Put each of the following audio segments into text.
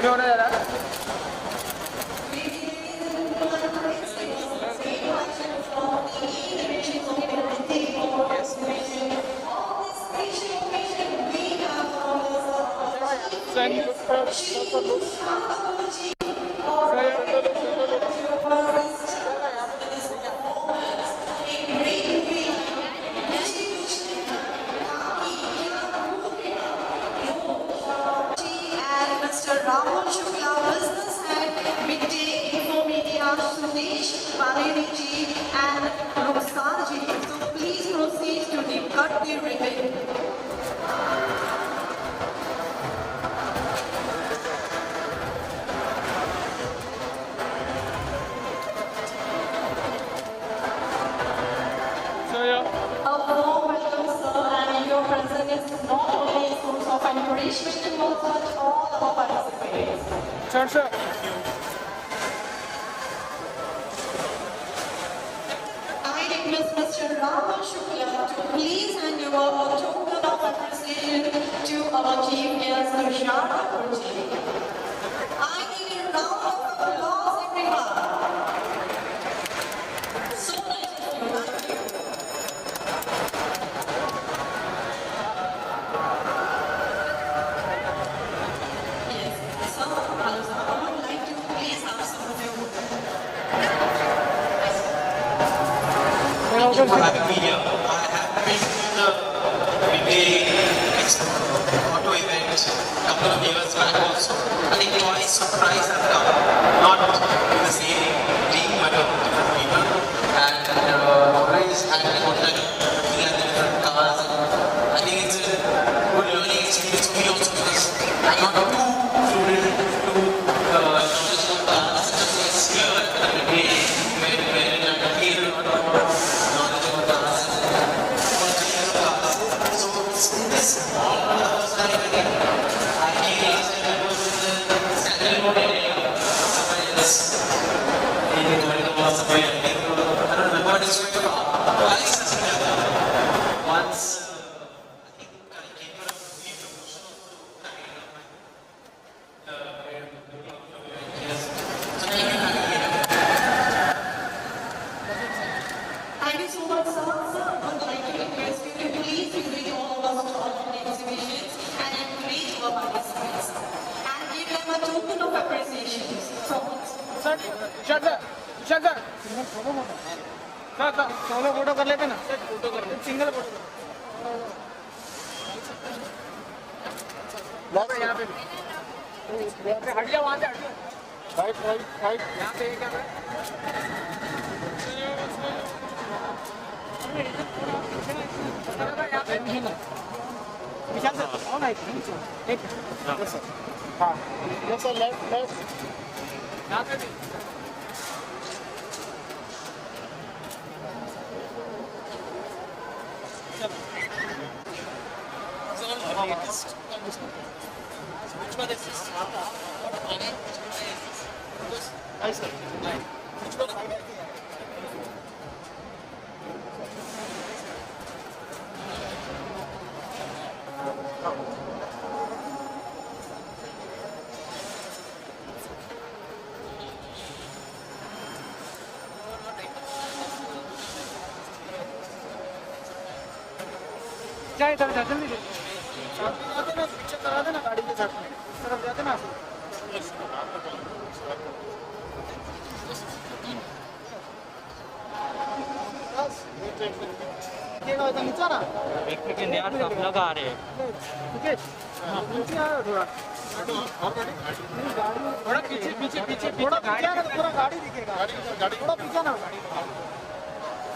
होने जा रहा है। Mr. Rahul Shukla, business head, Midday Info Media, Sudesh Baleni ji and Roxar ji. So please proceed to cut the ribbon. A warm welcome, sir, and your presence is not only a source of encouragement to us, but all our participants. Sure, sure. I request Mr. Rahul Shukla to please hand over a token of appreciation to our chief guest, Tushar Kapoorji. I need a round of applause, everyone. So nice of you. Thank you. Yes, sir, hello, sir. I would like to please have some of you. Thank you for having me here. I have been to the Midday Auto event a couple of years back also. I think twice or thrice I've come, not in the same team but with different people. And always had a good time looking at the different cars. And I think it's a good learning experience for me also because I'm not too fluid to knowledge of cars such as here at the Midday where I feel a lot more knowledge of cars and cars. So in this all first time again, I feel last time I was in the Sandalwood area somewhere else. Maybe going to somewhere. I don't remember this way to twice as well. Once I think I came for a movie promotion yes. So thank you for having me. Thank you so much, sir. Sir, I would like to request you to please visit all of us to alternate exhibitions and encourage our participants and give them a token of appreciation from us. Sir, shut sir, shut sir. Sir, solo photo कर लेते ना? Photo कर लेते। Single photo. यहाँ पे हट जाओ वहाँ से हट जाओ। Right right right. यहाँ पे क्या है? यहाँ पे विशाल सर, आओ ना एक हाँ, यस सर, लेफ्ट लेफ्ट। यहाँ पे भी Which one is this? What money? Which one is this? Hi sir. Hi. Which one? क्या इधर जाते नहीं जाते ना पिक्चर करा देना गाड़ी के साथ में इस तरफ जाते ना नीचा ना एक सेकंड यार सब लगा रहे हैं ठीक है नीचे आ थोड़ा थोड़ा पीछे पीछे पीछे थोड़ा पीछे ना पूरा गाड़ी दिखेगा गाड़ी थोड़ा पीछे ना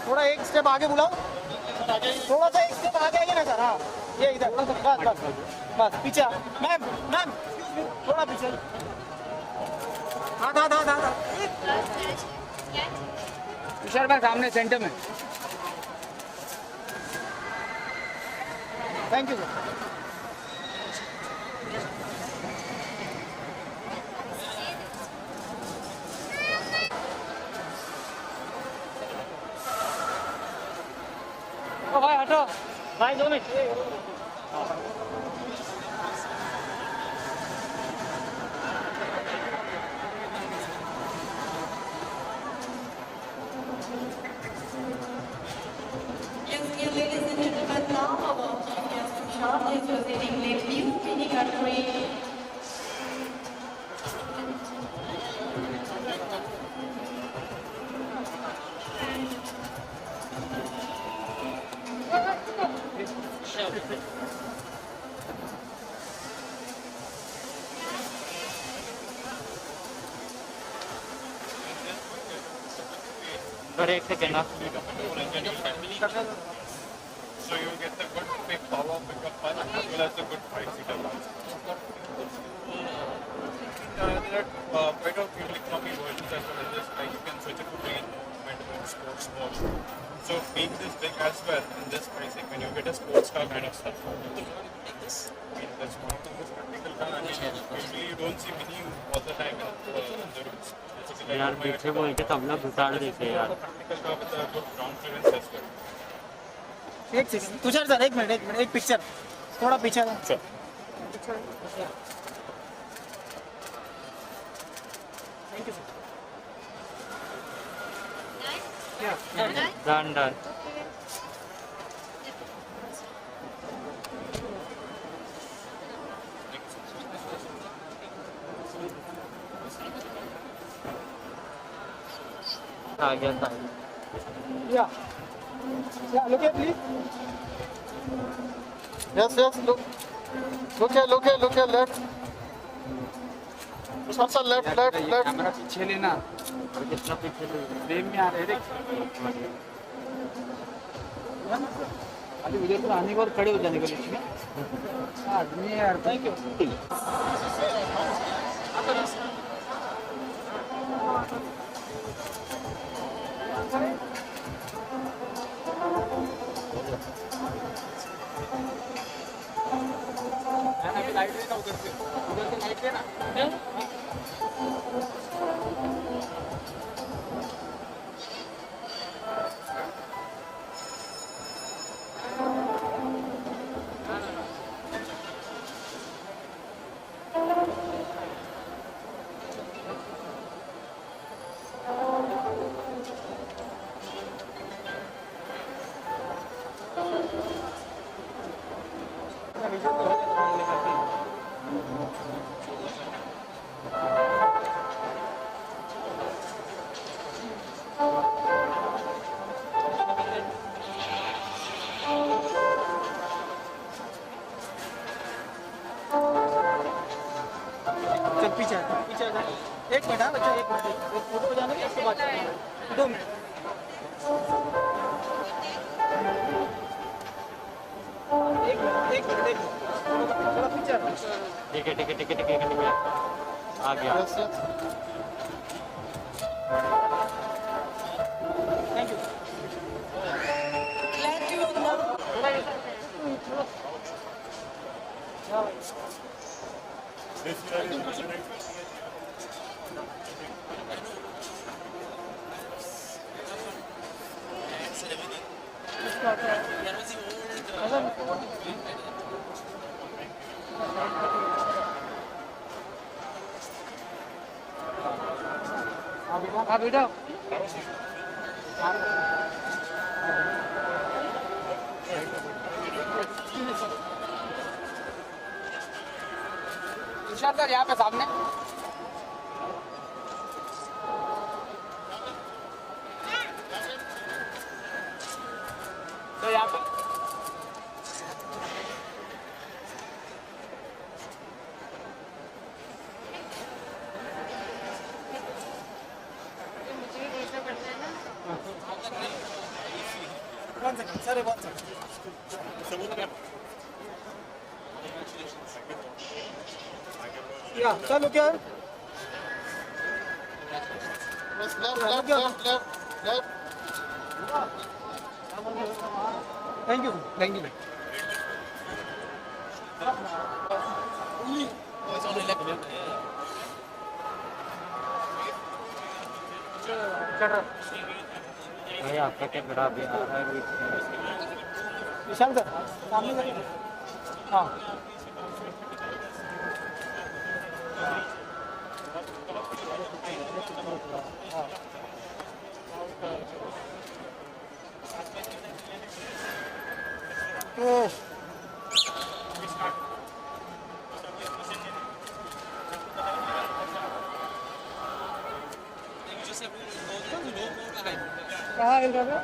थोड़ा एक स्टेप आगे बुलाओ थोड़ा सा एक स्टेप आगे आइए ना सर हाँ ये इधर बस बस बस पीछे मैम मैम थोड़ा पीछे हाँ हाँ हाँ हाँ विशाल भाई सामने सेंटर में थैंक यू सर ओ भाई हटो भाई 2 minute is visiting Lakeview Mini Country. Sir एक सेकेंड ना So you get the good big power pickup punch as well as the good 5-seater punch. There are quite a few economy versions as well as this, like you can switch it to range movement and sports mode. So being this big as well in this pricing, when you get a sports car kind of stuff, I mean that's one of the most practical car. I mean usually you don't see many all the time in the roads. Basically, यार पीछे बोल के सब लोग घुसाड़ देते यार practical car with a good ground clearance as well. एक second Tushar sir एक मिनट एक पिक्चर थोड़ा पीछे आओ। Thank you sir. Done done आ गया था Yeah, look here, please. Yes, look here, left. Sir, left. Camera पीछे लेना और कितना पीछे ले फ्रेम में आ रहे देख अभी उधर तो आने के बाद खड़े हो जाने के लिए आदमी है यार Thank you. अभी लाइट लेना उधर से लाइट लेना चल पीछे आ जा। एक मिनट हाँ बच्चा एक फोटो हो जाने के उसके बाद 2 मिनट। एक मिनट थोड़ा पीछे आ। ठीक है आ गया Yes. Thank you. Glad to announce. हाँ बेटा तुषार सर यहाँ पे सामने तो यहाँ पे One second, sir, 1 second. Yeah, sir, look here. Yes, left. Thank you. Thank you भाई आपका कैमरा भी आ रहा है बीच में। विशाल सर सामने करिए। हाँ कहाँ हिल रहा है?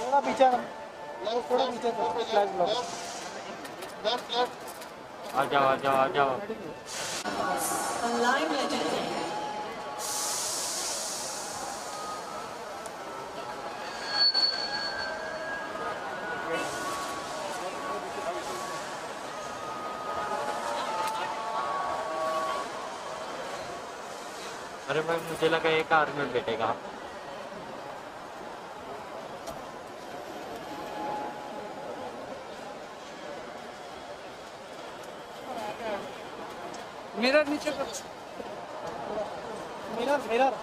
थोड़ा पीछे आना, थोड़ा पीछे फ्लैश ब्लॉक। Left, left. आ जाओ आ जाओ आ जाओ। A live legend. अरे भाई मुझे लगा एक कार में बैठेगा। मिरर नीचे कर। Mirror mirror.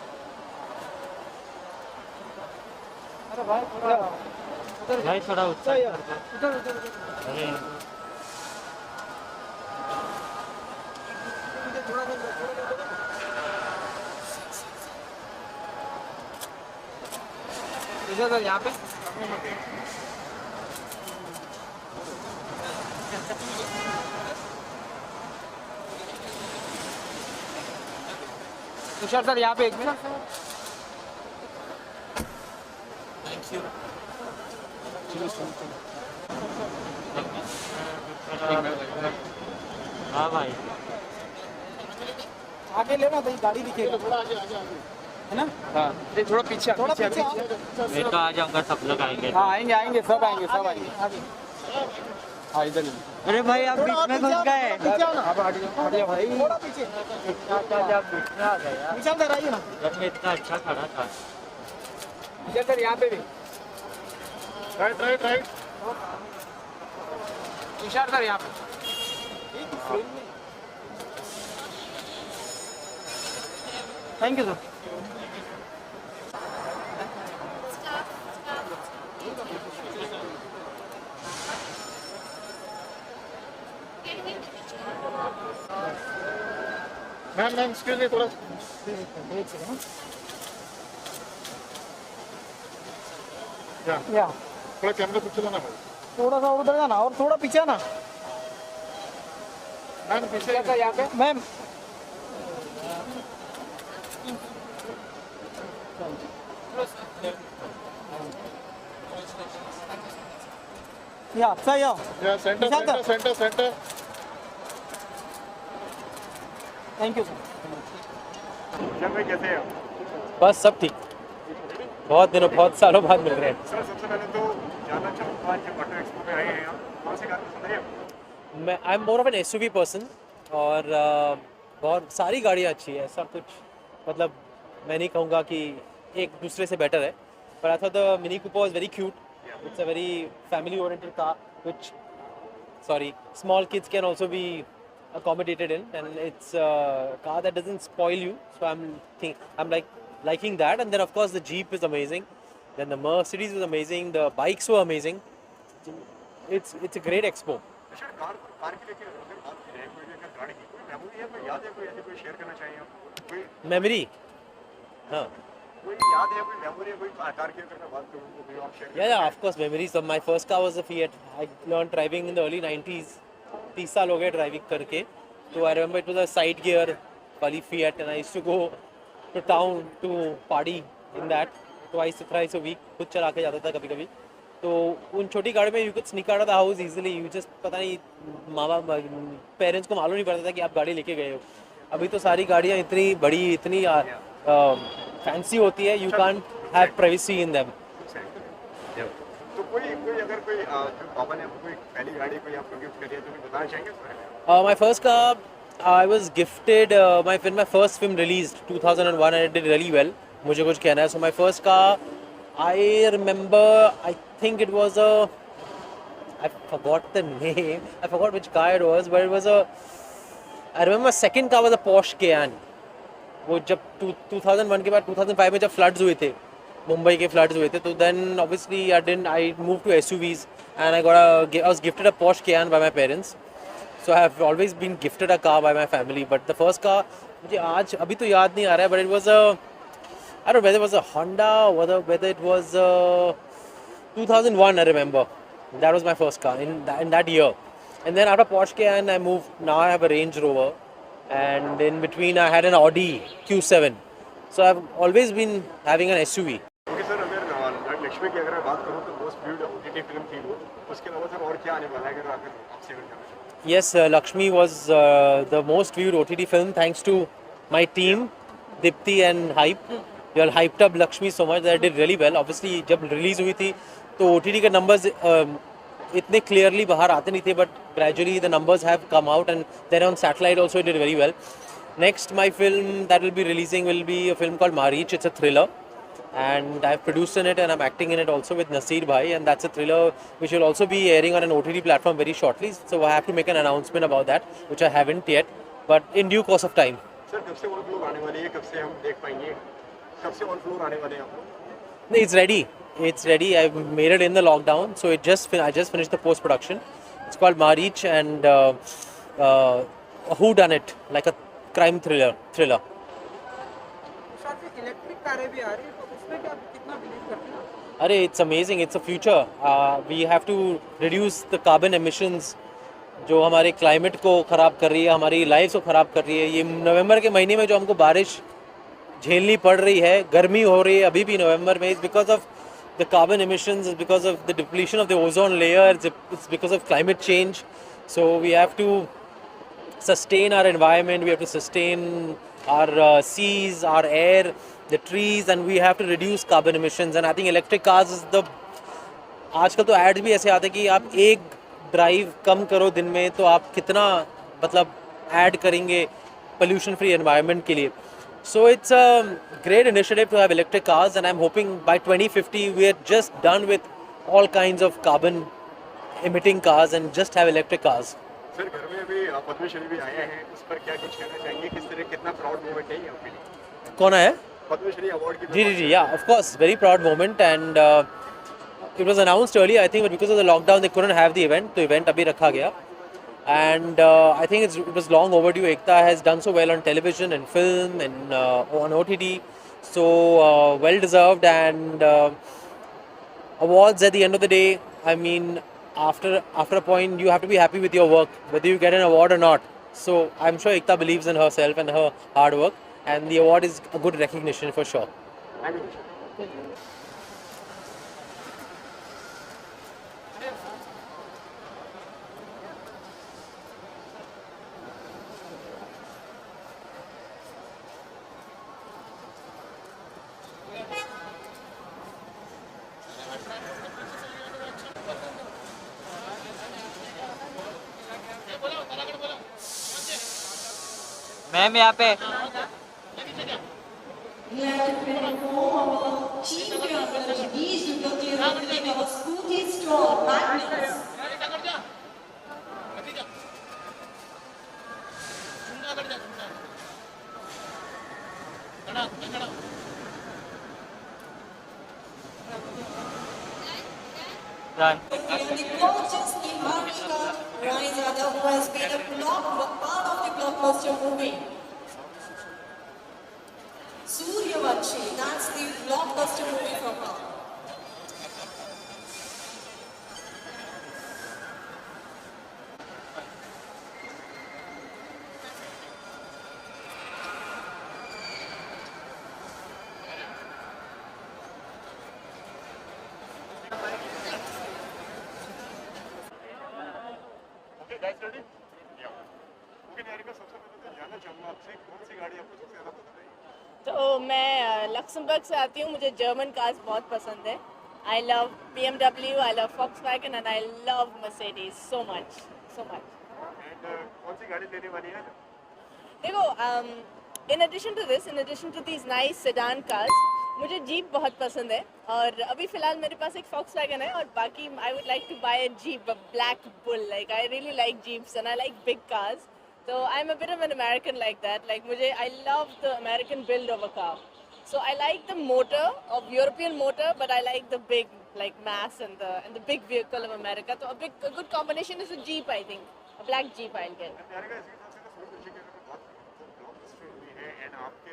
अरे भाई थोड़ा उधर भाई थोड़ा उत्साह उधर कर दो। उधर उधर। अरे थोड़ा इधर यहाँ पे तुषार सर यहाँ पे एक मिनट। हाँ भाई आगे लेना तो गाड़ी दिखेगा थोड़ा आगे आगे आगे। है ना। हाँ ये थोड़ा पीछे थोड़ा पीछे पीछे आओ। मैं तो आ जाऊंगा, सब लोग आएंगे। हाँ आएंगे आएंगे सब आएंगे सब आएंगे। आगे हाँ इधर ही। अरे भाई आप थोड़ा बीच में घुस गए। पीछे आओ ना। आप हट जाओ भाई। थोड़ा पीछे आप बीच में आ गए यार। पीछे उधर आइए ना। जब मैं इतना अच्छा खड़ा था। इधर सर यहाँ पे भी। Right, right, right. Tushar sir यहाँ पे। Thank you sir. Ma'am excuse me, थोड़ा एक सेकंड। या या थोड़ा कैमरा पीछे लाना भाई। थोड़ा सा उधर जाना और थोड़ा पीछे आना। मैम पीछे तुषार सर यहाँ पे। मैम या सही आओ। या centre Nishant centre centre centre. Thank you sir. चल भाई कैसे हैं? बस सब ठीक। बहुत सालों बाद मिल रहे हैं। सर सबसे पहले तो जानना चाहूँगा आज ऑटो एक्सपो में आए हैं आप, कौन सी कार पसंद आई आपको? मैं I am more of N SUV person और बहुत सारी गाड़ियाँ अच्छी है, सब कुछ मतलब मैं नहीं कहूँगा कि एक दूसरे से बेटर है, पर I thought the mini Cooper was very cute. It's a very family oriented car which small kids can also be accommodated in, and it's a car that doesn't spoil you, so I'm liking that. And then of course the Jeep is amazing, then the Mercedes is amazing, the bikes were amazing. It's a great expo. अच्छा car की लेके अगर बात की जाए कोई अगर गाड़ी की कोई मेमोरी है, कोई याद है, कोई ऐसे कोई शेयर करना चाहिए आप? कोई Memory, हाँ. कोई याद है, कोई मेमोरी है, कोई कार की अगर मैं बात करूँ तो कोई आप share Yeah, of course, memories. So my first car was a Fiat. I learned driving in the early 90s. 30 साल हो गए ड्राइविंग करके. So I remember it was a side gear वाली Fiat, and I used to go to town to party in that twice a week. खुद चला के जाता था कभी कभी. तो उन छोटी गाड़ी में you could sneak out of the house easily. You just पता नहीं पेरेंट्स को मालूम नहीं पड़ता था कि आप गाड़ी लेके गए हो. अभी तो सारी गाड़ियाँ इतनी बड़ी, इतनी फैंसी होती है. You can't have privacy in them. तो कोई अगर कोई जो कॉमन है, कोई पहली गाड़ी कोई आपको गिफ्ट करी है तो भी बताना चाहेंगे इसमें? My first car I was gifted when my first film released 2001 and it did really well. मुझे कुछ कहना है. So my first car, I remember, I think it was a, I forgot the name. I forgot which car it was, but it was a. I remember my second car was a Porsche Cayenne. वो जब 2001 के बाद 2005 में जब floods हुए थे, मुंबई के floods हुए थे, तो then obviously I moved to SUVs and I was gifted a Porsche Cayenne by my parents. So I have always been gifted a car by my family. But the first car, मुझे आज अभी तो याद नहीं आ रहा है, but it was a, I don't know whether it was a Honda, whether it was 2001. I remember that was my first car in that year. And then after Porsche Cayenne, I moved. Now I have a Range Rover, and in between I had an Audi Q7. So I've always been having an SUV. Okay sir, अगर लक्ष्मी की अगर मैं बात करूँ तो most viewed OTT film थी वो, उसके अलावा सर और क्या आने वाला है अगर आपसे अगर जानना चाहें? Yes, Lakshmi was the most viewed OTT film thanks to my team, Dipti and Hype. We all hyped up Lakshmi so much that it did really well. Obviously, जब release हुई थी तो OTT के numbers इतने clearly बाहर आते नहीं थे, but gradually the numbers have come out, and then on satellite also it did very well. Next, my film that will be releasing will be a film called Marich. It's a thriller, and I've produced in it and I'm acting in it also with Nasir Bhai, and that's a thriller which will also be airing on an OTT platform very shortly. So I have to make an announcement about that, which I haven't yet, but in due course of time. Sir कब से on floor आने वाली है, कब से हम देख पाएंगे, कब से ऑन फ्लोर आने वाले हैं आप? No, it's ready. It's ready. I made it in the lockdown, so I just finished the post production. It's called Marich, and a whodunit, like a crime thriller. Electric कारें भी आ रही है, तो उसमें क्या कितना बिलीव करते हैं? अरे it's amazing. It's a future. We have to reduce the carbon emissions जो हमारे क्लाइमेट को ख़राब कर रही है, हमारी लाइफ को ख़राब कर रही है. ये नवंबर के महीने में जो हमको बारिश झेलनी पड़ रही है, गर्मी हो रही है अभी भी नवंबर में, is because of the carbon emissions, is because of the depletion of the ozone layer, it's because of climate change. So we have to sustain our environment, we have to sustain our seas, our air, the trees, and we have to reduce carbon emissions. And I think electric cars is the, आजकल तो ads भी ऐसे आते हैं कि आप एक drive कम करो दिन में तो आप कितना मतलब ऐड करेंगे पोल्यूशन फ्री एनवायरनमेंट के लिए. So it's a great initiative to have electric cars, and I'm hoping by 2050 we are just done with all kinds of carbon emitting cars and just have electric cars. Sir घर में अभी पद्मश्री भी आए हैं, उस पर क्या कुछ कहना चाहेंगे, किस तरह कितना प्राउड मोमेंट है ये आपके लिए? कौन है? पद्मश्री अवार्ड की जी, yeah, of course, very proud moment, and it was announced earlier, I think, but because of the lockdown they couldn't have the event. तो event अभी रखा गया, and I think it was long overdue. Ekta has done so well on television and film and on OTT, so well deserved. And awards at the end of the day, I mean, after a point you have to be happy with your work, whether you get an award or not. So I'm sure Ekta believes in herself and her hard work, and the award is a good recognition for sure. Ma'am यहाँ पे We like to inform our chief traveler, Dinesh Dugati, representing our Scooty store, Magnus. Done. And the gorgeous Niharika Rai Yadav, who has been a part of the blockbuster movie. Suryavanshi, that's the blockbuster movie from her. Okay guys, ready? या okay Niharika, सबसे पहले तो जानना चाहूँगा आपसे कौन सी गाड़ी आपको सबसे ज़्यादा पसंद है? तो मैं लक्समबर्ग से आती हूँ. मुझे जर्मन कार्स बहुत पसंद है. I love BMW, I love Volkswagen and I love Mercedes so much. And कौन सी गाड़ी लेने वाली है? देखो, in addition to these nice sedan cars, मुझे जीप बहुत पसंद है और अभी फ़िलहाल मेरे पास एक Volkswagen है और बाकी I would like to buy a Jeep, a black bull. Like I really like Jeeps and I like big cars. So I'm a bit of an American like that. Like I love the American build of a car. So I like the motor of European motor, but I like the big like mass and the big vehicle of America. So a good combination is a Jeep, I think. A black Jeep I'll get. प्यारे का इसी हिसाब से तो सूरज की अगर बात करें तो ब्लॉकबस्टर हुई है एंड आपके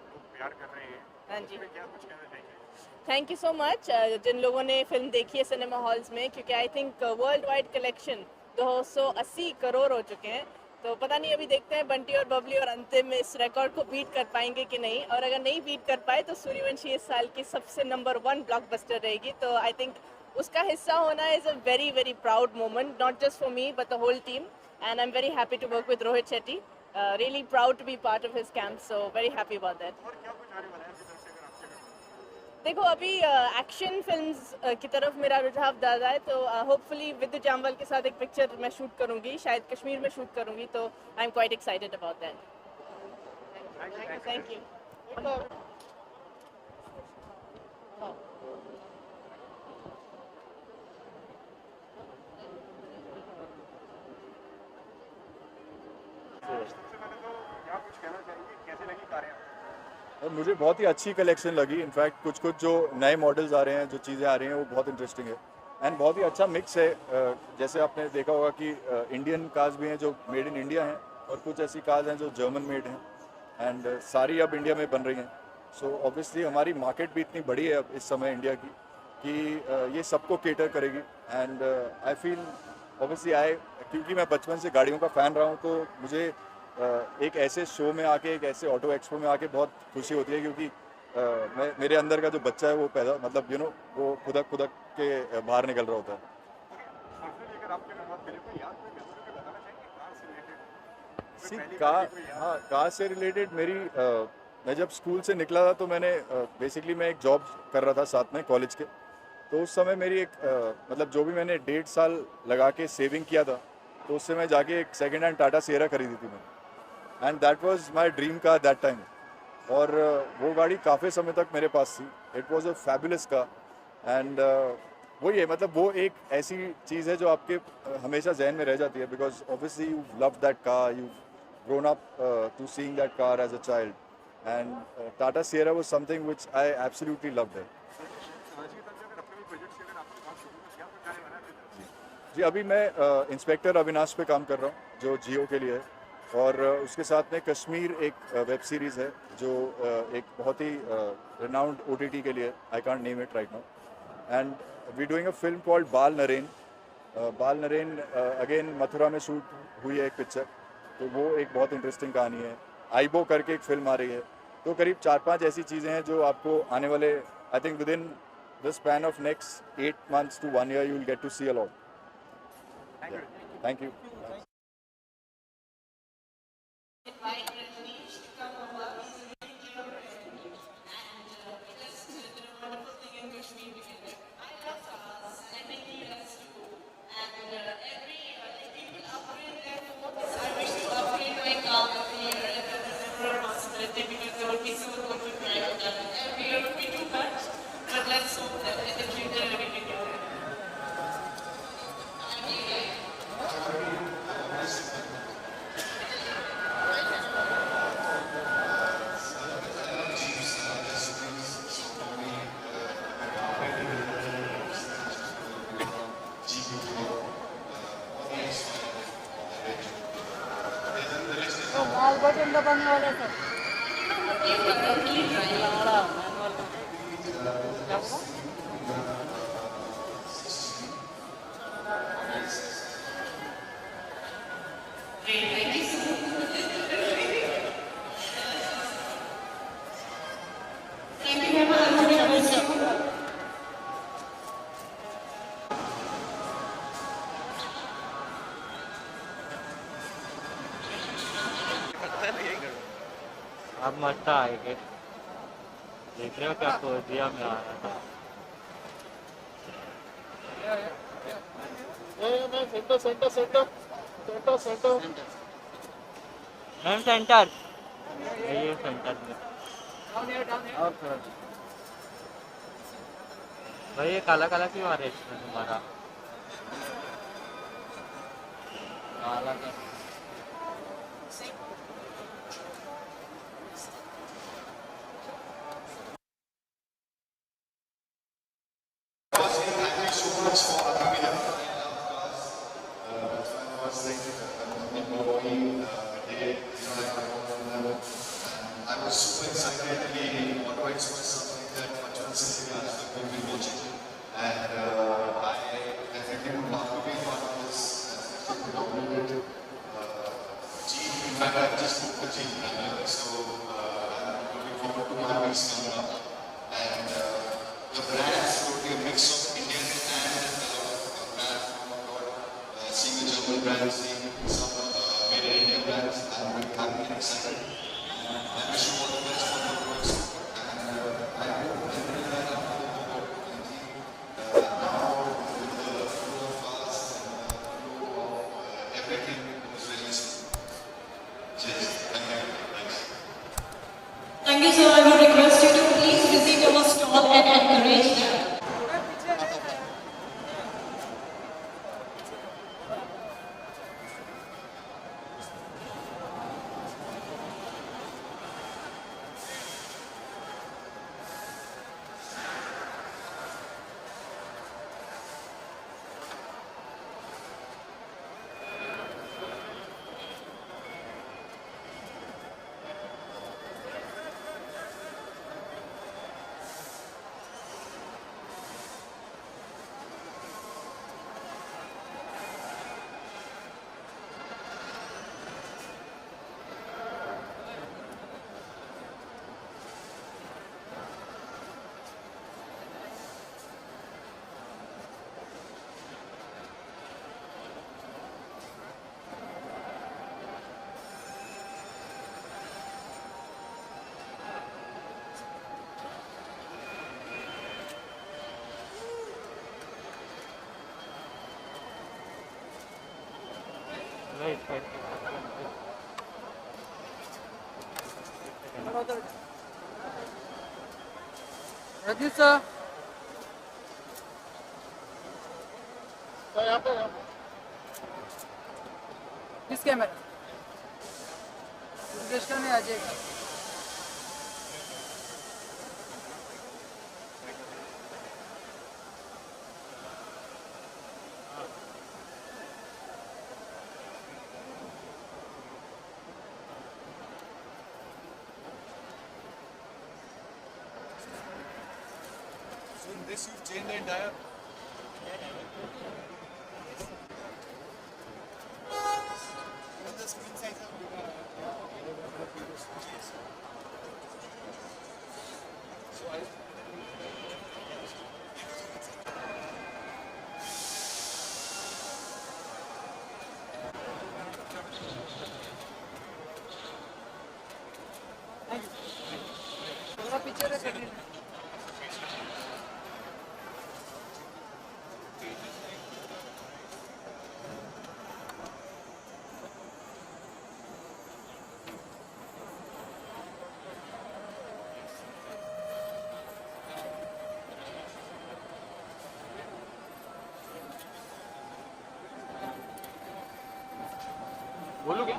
लोग प्यार कर रहे हैं, हाँ जी. इसमें क्या कुछ कहना चाहेंगे? थैंक यू सो मच जिन लोगों ने फिल्म देखी है सिनेमा हॉल्स में, क्योंकि I think world wide collection 280 crore हो चुके हैं. तो पता नहीं, अभी देखते हैं बंटी और बबली और अंतिम इस रिकॉर्ड को बीट कर पाएंगे कि नहीं. और अगर नहीं बीट कर पाए तो सूर्यवंशी इस साल की सबसे नंबर 1 ब्लॉकबस्टर रहेगी. तो आई थिंक उसका हिस्सा होना is a very very proud moment, not just for me but the whole team. And I am very happy to work with Rohit Shetty. Really proud to be part of his camp. So very happy about that. और क्या कुछ आने वाला है आपकी तरफ से अगर आपसे देखो, अभी एक्शन फिल्म्स की तरफ मेरा रुझाव ज़्यादा है. तो होपफुली विद्युत जामवाल के साथ एक पिक्चर मैं शूट करूँगी, शायद कश्मीर में शूट करूँगी. तो I am quite excited about that. Thank you. सबसे पहले तो क्या कुछ कहना चाहेंगे, कैसे लगी कारें आपको? और मुझे बहुत ही अच्छी कलेक्शन लगी. इनफैक्ट कुछ कुछ जो नए मॉडल्स आ रहे हैं, जो चीज़ें आ रही हैं, वो बहुत इंटरेस्टिंग है एंड बहुत ही अच्छा मिक्स है. जैसे आपने देखा होगा कि इंडियन कार्स भी हैं जो मेड इन इंडिया हैं और कुछ ऐसी कार्स हैं जो जर्मन मेड हैं एंड सारी अब इंडिया में बन रही हैं. सो ऑब्वियसली हमारी मार्केट भी इतनी बड़ी है अब इस समय इंडिया की कि ये सबको केटर करेगी. एंड आई फील ऑब्वियसली क्योंकि मैं बचपन से गाड़ियों का फ़ैन रहा हूँ, तो मुझे एक ऐसे शो में आके, एक ऐसे ऑटो एक्सपो में आके बहुत खुशी होती है क्योंकि मेरे अंदर का जो बच्चा है वो पैदा मतलब वो खुदक के बाहर निकल रहा होता है. पर्सनली अगर आपके अगर बात करें तो याद में मेमोरी में बताना चाहेंगे कार से रिलेटेड? सी कार से रिलेटेड मैं जब स्कूल से निकला था तो मैंने बेसिकली मैं एक जॉब कर रहा था साथ में कॉलेज के. तो उस समय मेरी एक मतलब जो भी मैंने 1.5 साल लगा के सेविंग किया था, तो उससे मैं जाके एक सेकेंड हैंड टाटा सिएरा खरीदी थी मैंने. And that was my dream car that time. और वो गाड़ी काफ़ी समय तक मेरे पास थी. It was a fabulous car. And वही है, मतलब वो एक ऐसी चीज़ है जो आपके हमेशा जहन में रह जाती है because obviously you love that car, you grown up to seeing that car as a child. And Tata Sierra was something which I absolutely loved it. आज की तरफ से अगर अपने प्रोजेक्ट से अगर आपकी बात करूँ तो क्या कुछ आने वाला है आपकी तरफ से? जी, अभी मैं इंस्पेक्टर अविनाश पे काम कर रहा हूँ जो जियो के लिए है. और उसके साथ में कश्मीर एक वेब सीरीज़ है जो एक बहुत ही रिनाउंड OTT के लिए, I can't name it right now. And we doing a film called Bal Naren. बाल नरेन अगेन मथुरा में शूट हुई है एक पिक्चर. तो वो एक बहुत इंटरेस्टिंग कहानी है. आईबो करके एक फिल्म आ रही है. तो करीब 4-5 ऐसी चीज़ें हैं जो आपको आने वाले, I think with in the span of next 8 months to 1 year you will get to see a lot. Thank you. Invite Rajneesh to come over. He's a very dear friend. And let's do a wonderful thing in Kashmir together. I love cars. I think he does too. And every people upgrade their phones. I wish to upgrade my car every year if it is ever a possibility because there would be so good to drive that. Every year would be too much. But let's hope that in the future we can do it. Button दबाने वाले sir. Thank you very much. अब मस्ता आएंगे. देख रहे हो क्या दिया में आ रहा था. सेंटर मैम सेंटर, ये सेंटर में और थोड़ा भाई ये काला काला क्यों आ रहा है इसमें तुम्हारा? काला का I was super excited. The Auto Expo is something that Manjunath Singh has been watching, and I definitely would love to be part of this. Nominated Jeep. In fact, I just booked the Jeep, so I'm looking forward to my weeks coming up. And the brand is totally a mix of Indian and brand from abroad. Seeing the German brands, seeing some made in India brands, I'm very happy and excited. I wish you all the best for your work. And I hope that you will end up now with the flow of cars and the flow of everything was really smooth. Cheers. Thank you. Thanks. Thank you, sir. I would request you to please visit our stall and encourage them. Right right Rajneesh sir किस camera में आ जाएगा So in this you've changed the entire. Even the screen size of so I. थोड़ा पीछे रख बोलूँ क्या?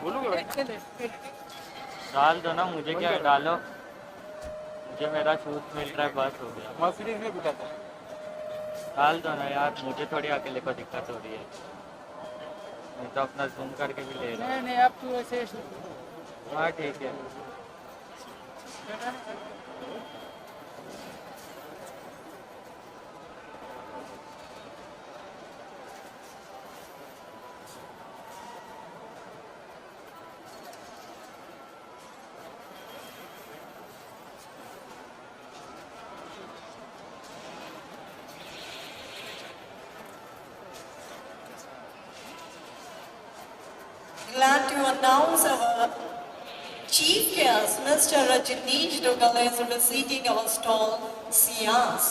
बोलूँ क्या भाई? डाल दो ना, मुझे क्या डालो, मुझे मेरा शूट मिल रहा है, बस हो गया। मर्सिडीज में बिका था डाल दो ना यार, मुझे थोड़ी अकेले को दिक्कत हो रही है, मैं तो अपना जूम करके भी ले रहा हूँ। नहीं आप तो ऐसे हाँ ठीक है। Glad to announce our chief guest, Mr. Rajneesh Dugal, is visiting our stall, Sias.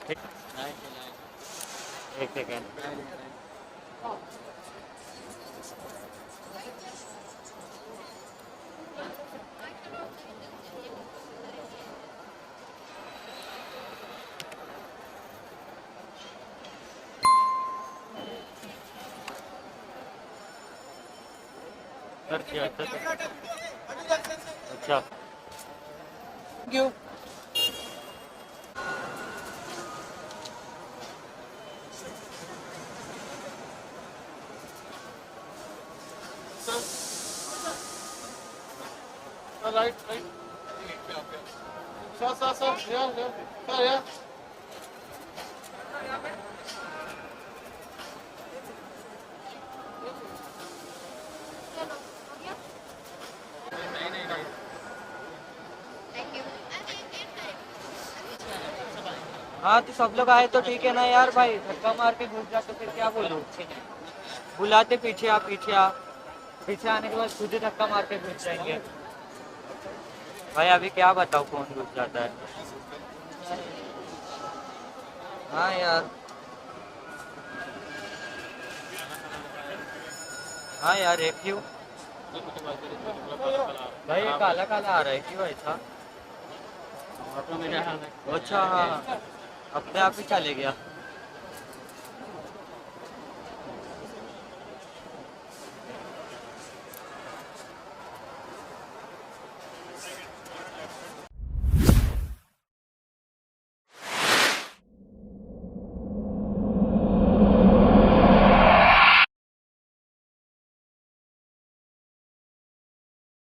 एक सेकेंड। सर क्या अच्छा thank you. Right. Sir, yeah. हाँ तो सब लोग आए तो ठीक है ना यार भाई, धक्का मार के घुस जाते फिर क्या बोलूं। बुलाते पीछे आ, पीछे आ, पीछे आने के बाद खुद ही धक्का मार के घुस जाएंगे भाई। अभी क्या बताऊँ कौन घुस जाता है। हाँ यार, हाँ यार एक क्यों भाई, ये काला काला आ रहा है क्यों ऐसा? अच्छा हाँ, अपने आप ही चले गया।